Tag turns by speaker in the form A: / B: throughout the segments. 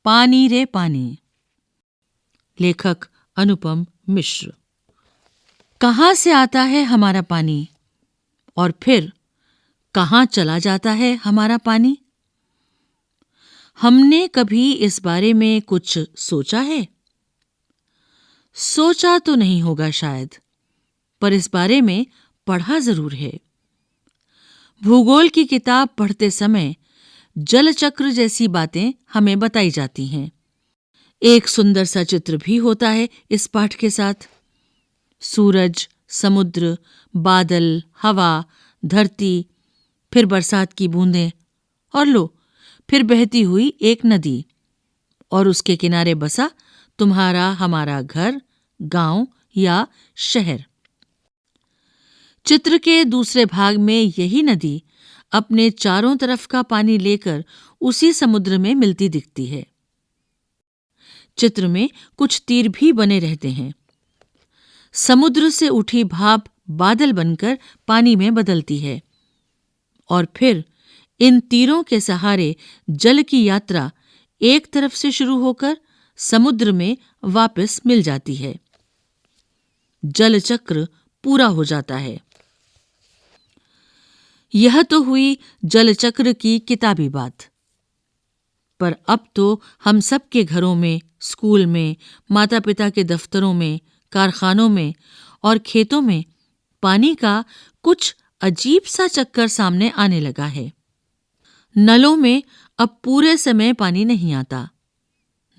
A: पानी रे पानी। लेखक अनुपम मिश्र। कहाँ से आता है हमारा पानी और फिर कहाँ चला जाता है हमारा पानी? हमने कभी इस बारे में कुछ सोचा है? सोचा तो नहीं होगा शायद, पर इस बारे में पढ़ा जरूर है। भूगोल की किताब पढ़ते समय जल चक्र जैसी बातें हमें बताई जाती हैं। एक सुंदर सा चित्र भी होता है इस पाठ के साथ। सूरज, समुद्र, बादल, हवा, धरती, फिर बरसात की बूंदें और लो, फिर बहती हुई एक नदी और उसके किनारे बसा तुम्हारा हमारा घर, गांव या शहर। चित्र के दूसरे भाग में यही नदी अपने चारों तरफ का पानी लेकर उसी समुद्र में मिलती दिखती है। चित्र में कुछ तीर भी बने रहते हैं। समुद्र से उठी भाप बादल बनकर पानी में बदलती है और फिर इन तीरों के सहारे जल की यात्रा एक तरफ से शुरू होकर समुद्र में वापस मिल जाती है। जल चक्र पूरा हो जाता है। यह तो हुई जल चक्र की किताबी बात, पर अब तो हम सब के घरों में, स्कूल में, माता पिता के दफ्तरों में, कारखानों में और खेतों में पानी का कुछ अजीब सा चक्कर सामने आने लगा है। नलों में अब पूरे समय पानी नहीं आता।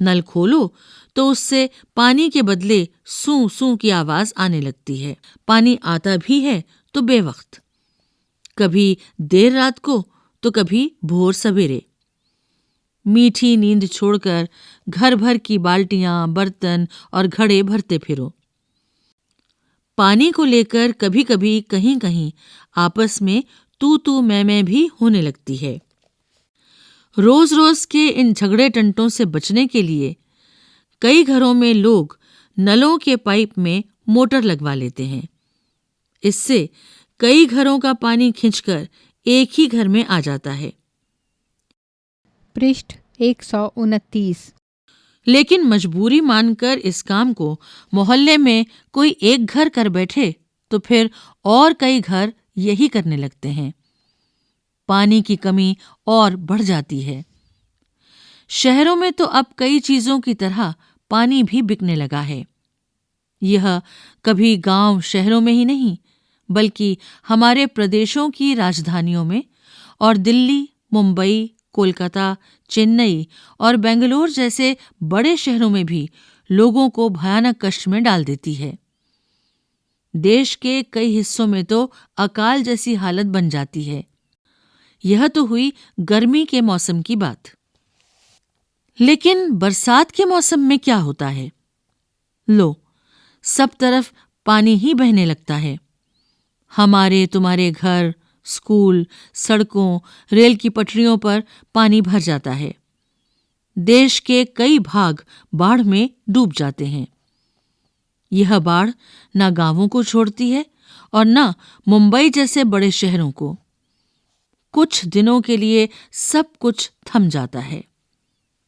A: नल खोलो तो उससे पानी के बदले सूं सूं की आवाज आने लगती है। पानी आता भी है तो बेवक्त, कभी देर रात को तो कभी भोर सवेरे। मीठी नींद छोड़कर घर भर की बाल्टियां, बर्तन और घड़े भरते फिरो। पानी को लेकर कभी कभी कहीं कहीं आपस में तू तू मैं भी होने लगती है। रोज रोज के इन झगड़े टंटों से बचने के लिए कई घरों में लोग नलों के पाइप में मोटर लगवा लेते हैं। इससे कई घरों का पानी खींचकर एक ही घर में आ जाता है।
B: पृष्ठ 129।
A: लेकिन मजबूरी मानकर इस काम को मोहल्ले में कोई एक घर कर बैठे तो फिर और कई घर यही करने लगते हैं। पानी की कमी और बढ़ जाती है। शहरों में तो अब कई चीजों की तरह पानी भी बिकने लगा है। यह कभी गांव शहरों में ही नहीं, बल्कि हमारे प्रदेशों की राजधानियों में और दिल्ली, मुंबई, कोलकाता, चेन्नई और बेंगलोर जैसे बड़े शहरों में भी लोगों को भयानक कष्ट में डाल देती है। देश के कई हिस्सों में तो अकाल जैसी हालत बन जाती है। यह तो हुई गर्मी के मौसम की बात। लेकिन बरसात के मौसम में क्या होता है? लो, सब तरफ पानी ही बहने लगता है। हमारे तुम्हारे घर, स्कूल, सड़कों, रेल की पटरियों पर पानी भर जाता है। देश के कई भाग बाढ़ में डूब जाते हैं। यह बाढ़ ना गांवों को छोड़ती है और ना मुंबई जैसे बड़े शहरों को। कुछ दिनों के लिए सब कुछ थम जाता है,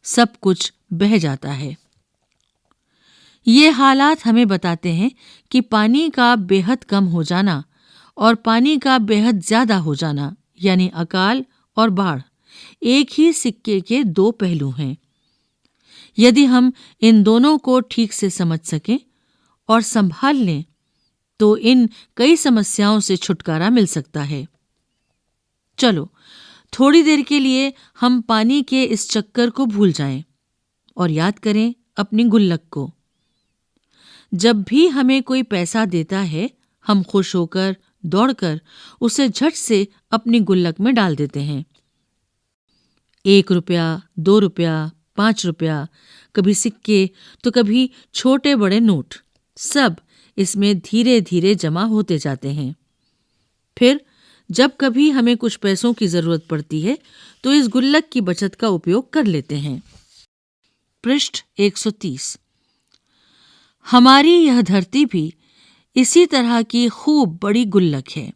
A: सब कुछ बह जाता है। ये हालात हमें बताते हैं कि पानी का बेहद कम हो जाना और पानी का बेहद ज्यादा हो जाना, यानी अकाल और बाढ़, एक ही सिक्के के दो पहलू हैं। यदि हम इन दोनों को ठीक से समझ सकें और संभाल लें तो इन कई समस्याओं से छुटकारा मिल सकता है। चलो, थोड़ी देर के लिए हम पानी के इस चक्कर को भूल जाएं और याद करें अपनी गुल्लक को। जब भी हमें कोई पैसा देता है, हम खुश होकर, दौड़कर उसे झट से अपनी गुल्लक में डाल देते हैं। 1 रुपया, 2 रुपया, 5 रुपया, कभी सिक्के तो कभी छोटे बड़े नोट, सब इसमें धीरे धीरे जमा होते जाते हैं। फिर जब कभी हमें कुछ पैसों की जरूरत पड़ती है तो इस गुल्लक की बचत का उपयोग कर लेते हैं। पृष्ठ 130। हमारी यह धरती भी इसी तरह की खूब बड़ी गुल्लक है।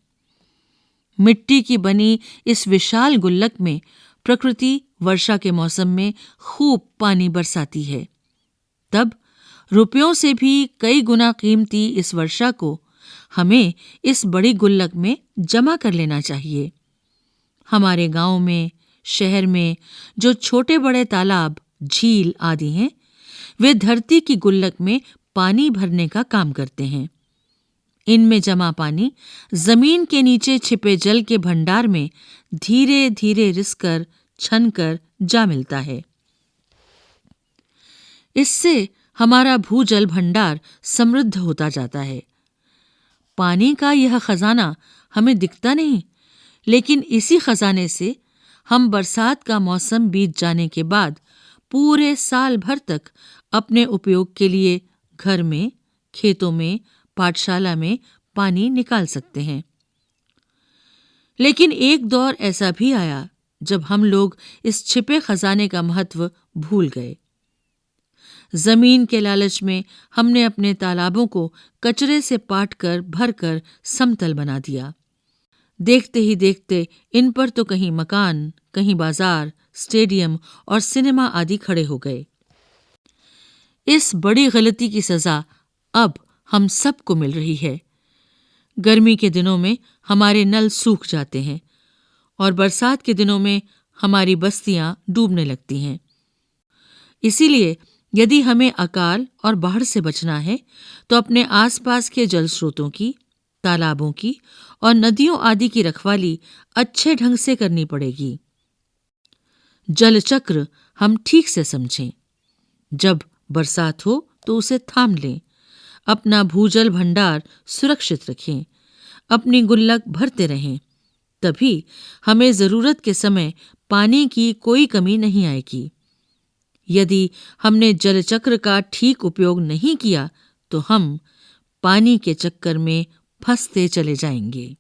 A: मिट्टी की बनी इस विशाल गुल्लक में प्रकृति वर्षा के मौसम में खूब पानी बरसाती है। तब रुपयों से भी कई गुना कीमती इस वर्षा को हमें इस बड़ी गुल्लक में जमा कर लेना चाहिए। हमारे गांव में, शहर में जो छोटे बड़े तालाब, झील आदि हैं, वे धरती की गुल्लक में पानी भरने का काम करते हैं। इनमें जमा पानी जमीन के नीचे छिपे जल के भंडार में धीरे धीरे रिसकर, छनकर जा मिलता है। इससे हमारा भूजल भंडार समृद्ध होता जाता है। पानी का यह खजाना हमें दिखता नहीं, लेकिन इसी खजाने से हम बरसात का मौसम बीत जाने के बाद पूरे साल भर तक अपने उपयोग के लिए घर में, खेतों में, पाठशाला में पानी निकाल सकते हैं। लेकिन एक दौर ऐसा भी आया जब हम लोग इस छिपे खजाने का महत्व भूल गए। जमीन के लालच में हमने अपने तालाबों को कचरे से पाटकर भरकर समतल बना दिया। देखते ही देखते इन पर तो कहीं मकान, कहीं बाजार, स्टेडियम और सिनेमा आदि खड़े हो गए। इस बड़ी गलती की सजा अब हम सबको मिल रही है। गर्मी के दिनों में हमारे नल सूख जाते हैं और बरसात के दिनों में हमारी बस्तियां डूबने लगती हैं। इसीलिए यदि हमें अकाल और बाढ़ से बचना है तो अपने आसपास के जल स्रोतों की, तालाबों की और नदियों आदि की रखवाली अच्छे ढंग से करनी पड़ेगी। जल चक्र हम ठीक से समझें। जब बरसात हो तो उसे थाम लें, अपना भूजल भंडार सुरक्षित रखें, अपनी गुल्लक भरते रहें। तभी हमें जरूरत के समय पानी की कोई कमी नहीं आएगी। यदि हमने जल चक्र का ठीक उपयोग नहीं किया तो हम पानी के चक्कर में फंसते चले जाएंगे।